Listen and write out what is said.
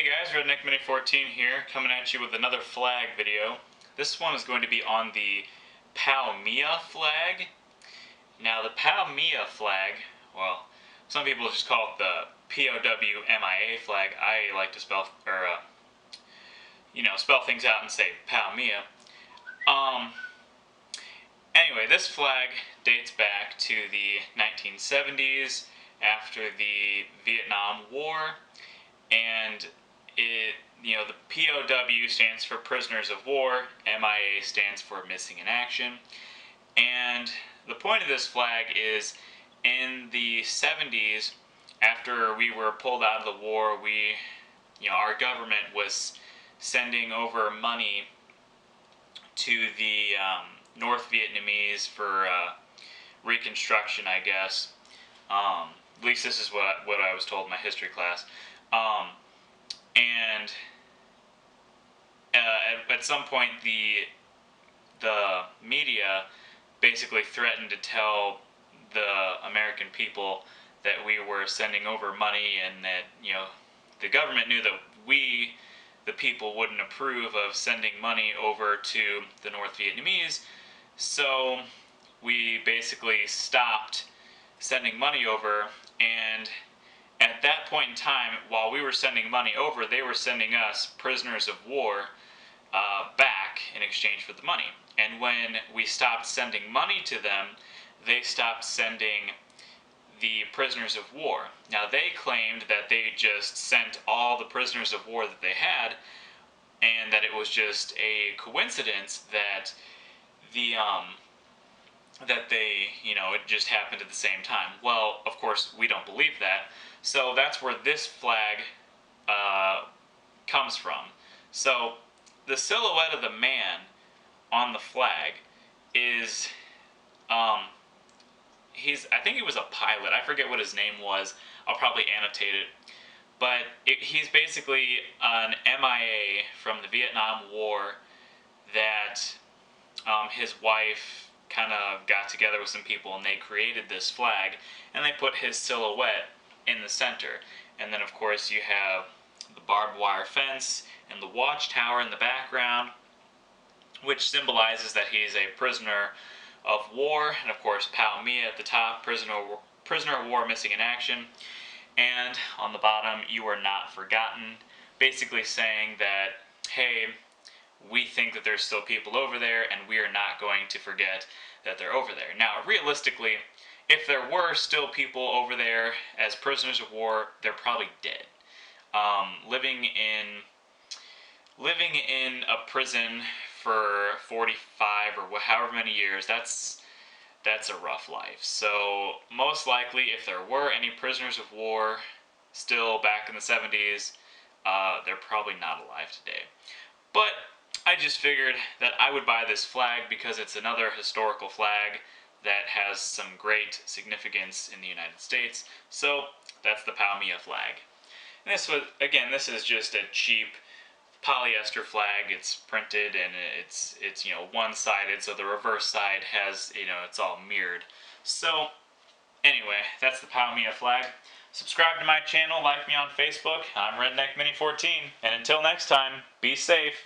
Hey guys, Redneck Mini 14 here, coming at you with another flag video. This one is going to be on the POW MIA flag. Now the POW MIA flag, well, some people just call it the POW MIA flag. I like to spell things out and say POW MIA. Anyway, this flag dates back to the 1970s after the Vietnam War, and the POW stands for Prisoners of War, MIA stands for Missing in Action, and the point of this flag is in the 70s, after we were pulled out of the war, our government was sending over money to the North Vietnamese for reconstruction, I guess. At least this is what I was told in my history class. At some point, the media basically threatened to tell the American people that we were sending over money, and that the government knew that we, the people, wouldn't approve of sending money over to the North Vietnamese. So we basically stopped sending money over, and at that point in time, while we were sending money over, they were sending us prisoners of war back in exchange for the money. And when we stopped sending money to them, they stopped sending the prisoners of war. Now, they claimed that they just sent all the prisoners of war that they had, and that it was just a coincidence that it just happened at the same time. Well, of course, we don't believe that. So that's where this flag comes from. So the silhouette of the man on the flag is, I think he was a pilot. I forget what his name was. I'll probably annotate it. But he's basically an MIA from the Vietnam War that his wife kind of got together with some people, and they created this flag, and they put his silhouette in the center. And then, of course, you have the barbed wire fence and the watchtower in the background, which symbolizes that he's a prisoner of war. And of course, POW MIA at the top, prisoner of war missing in action. And on the bottom, you are not forgotten, basically saying that, hey, we think that there's still people over there, and we are not going to forget that they're over there. Now, realistically, if there were still people over there as prisoners of war, they're probably dead. Living in a prison for 45 or however many years, that's a rough life. So most likely, if there were any prisoners of war still back in the 70s, they're probably not alive today. But I just figured that I would buy this flag because it's another historical flag that has some great significance in the United States. So that's the POW MIA flag. And this is just a cheap polyester flag. It's printed, and it's one-sided, so the reverse side has, it's all mirrored. So anyway, that's the POW MIA flag. Subscribe to my channel, like me on Facebook. I'm Redneck Mini 14, and until next time, be safe.